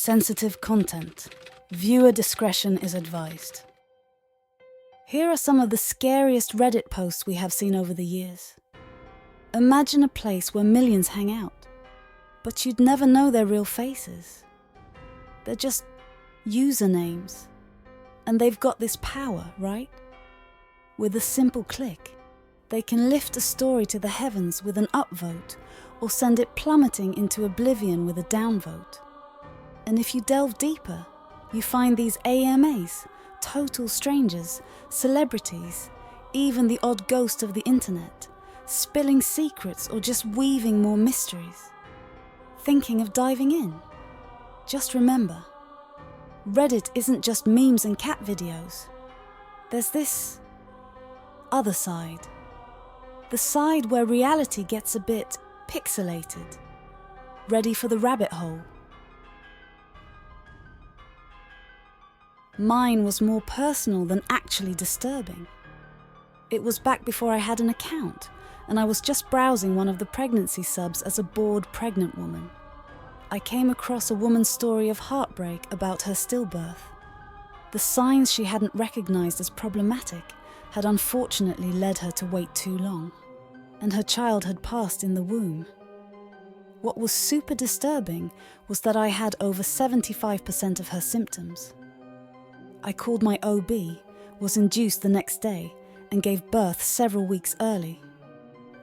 Sensitive content. Viewer discretion is advised. Here are some of the scariest Reddit posts we have seen over the years. Imagine a place where millions hang out, but you'd never know their real faces. They're just usernames. And they've got this power, right? With a simple click, they can lift a story to the heavens with an upvote or send it plummeting into oblivion with a downvote. And if you delve deeper, you find these AMAs, total strangers, celebrities, even the odd ghost of the internet, spilling secrets or just weaving more mysteries. Thinking of diving in? Just remember, Reddit isn't just memes and cat videos. There's this other side. The side where reality gets a bit pixelated. Ready for the rabbit hole? Mine was more personal than actually disturbing. It was back before I had an account, and I was just browsing one of the pregnancy subs as a bored pregnant woman. I came across a woman's story of heartbreak about her stillbirth. The signs she hadn't recognized as problematic had unfortunately led her to wait too long, and her child had passed in the womb. What was super disturbing was that I had over 75% of her symptoms. I called my OB, was induced the next day, and gave birth several weeks early.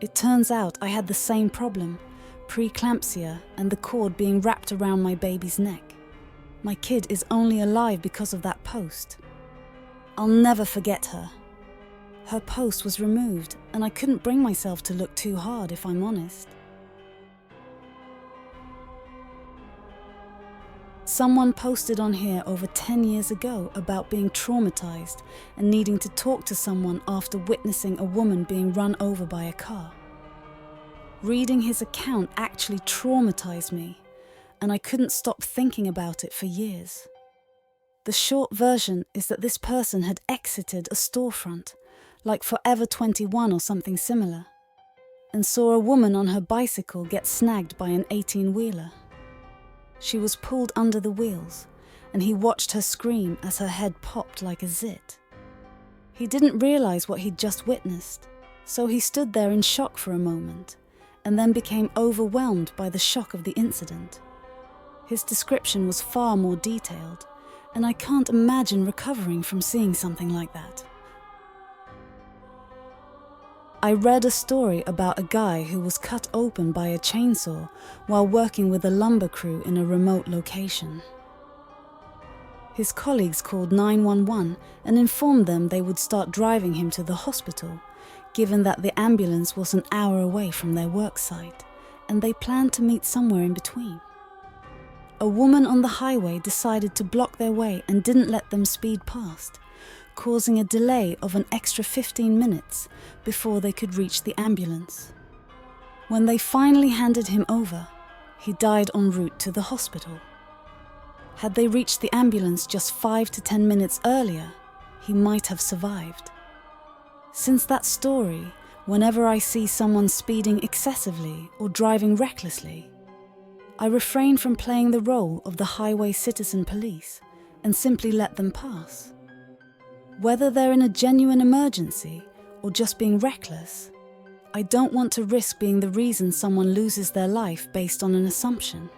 It turns out I had the same problem, preeclampsia and the cord being wrapped around my baby's neck. My kid is only alive because of that post. I'll never forget her. Her post was removed, and I couldn't bring myself to look too hard, if I'm honest. Someone posted on here over 10 years ago about being traumatized and needing to talk to someone after witnessing a woman being run over by a car. Reading his account actually traumatized me, and I couldn't stop thinking about it for years. The short version is that this person had exited a storefront, like Forever 21 or something similar, and saw a woman on her bicycle get snagged by an 18-wheeler. She was pulled under the wheels, and he watched her scream as her head popped like a zit. He didn't realize what he'd just witnessed, so he stood there in shock for a moment, and then became overwhelmed by the shock of the incident. His description was far more detailed, and I can't imagine recovering from seeing something like that. I read a story about a guy who was cut open by a chainsaw while working with a lumber crew in a remote location. His colleagues called 911 and informed them they would start driving him to the hospital, given that the ambulance was an hour away from their work site, and they planned to meet somewhere in between. A woman on the highway decided to block their way and didn't let them speed past, causing a delay of an extra 15 minutes before they could reach the ambulance. When they finally handed him over, he died en route to the hospital. Had they reached the ambulance just 5 to 10 minutes earlier, he might have survived. Since that story, whenever I see someone speeding excessively or driving recklessly, I refrain from playing the role of the highway citizen police and simply let them pass. Whether they're in a genuine emergency or just being reckless, I don't want to risk being the reason someone loses their life based on an assumption.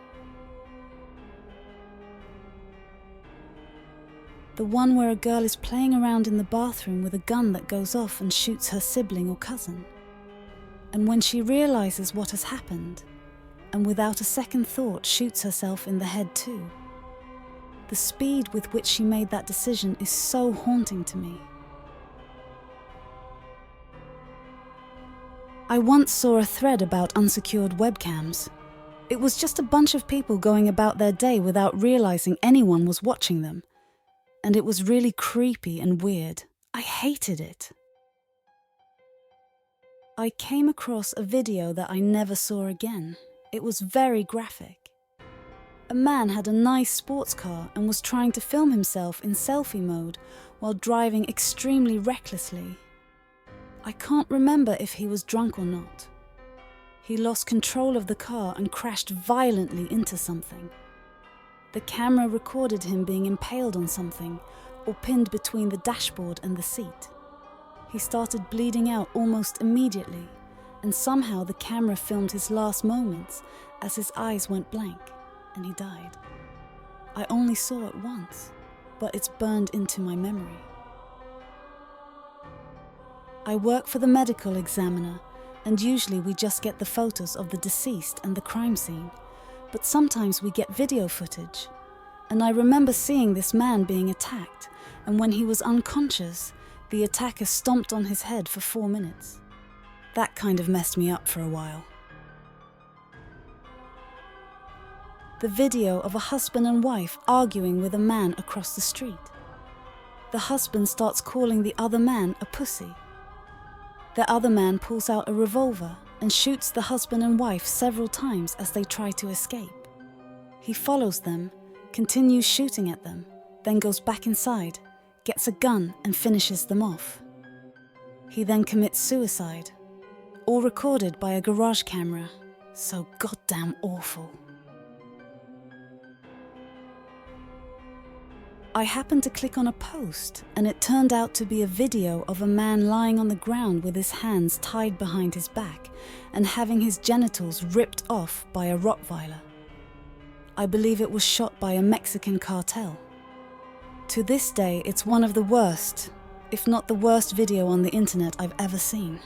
The one where a girl is playing around in the bathroom with a gun that goes off and shoots her sibling or cousin. And when she realizes what has happened, and without a second thought shoots herself in the head too. The speed with which she made that decision is so haunting to me. I once saw a thread about unsecured webcams. It was just a bunch of people going about their day without realizing anyone was watching them. And it was really creepy and weird. I hated it. I came across a video that I never saw again. It was very graphic. A man had a nice sports car and was trying to film himself in selfie mode while driving extremely recklessly. I can't remember if he was drunk or not. He lost control of the car and crashed violently into something. The camera recorded him being impaled on something or pinned between the dashboard and the seat. He started bleeding out almost immediately, and somehow the camera filmed his last moments as his eyes went blank and he died. I only saw it once, but it's burned into my memory. I work for the medical examiner, and usually we just get the photos of the deceased and the crime scene, but sometimes we get video footage. And I remember seeing this man being attacked, and when he was unconscious, the attacker stomped on his head for 4 minutes. That kind of messed me up for a while. The video of a husband and wife arguing with a man across the street. The husband starts calling the other man a pussy. The other man pulls out a revolver and shoots the husband and wife several times as they try to escape. He follows them, continues shooting at them, then goes back inside, gets a gun and finishes them off. He then commits suicide, all recorded by a garage camera. So goddamn awful. I happened to click on a post, and it turned out to be a video of a man lying on the ground with his hands tied behind his back and having his genitals ripped off by a Rottweiler. I believe it was shot by a Mexican cartel. To this day, it's one of the worst, if not the worst video on the internet I've ever seen.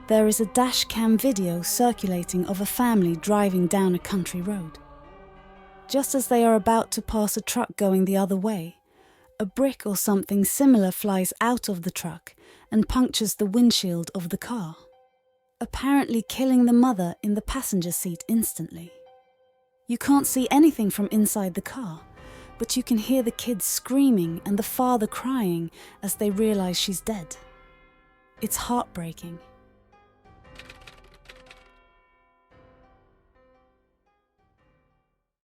There is a dash cam video circulating of a family driving down a country road. Just as they are about to pass a truck going the other way, a brick or something similar flies out of the truck and punctures the windshield of the car, apparently killing the mother in the passenger seat instantly. You can't see anything from inside the car, but you can hear the kids screaming and the father crying as they realize she's dead. It's heartbreaking.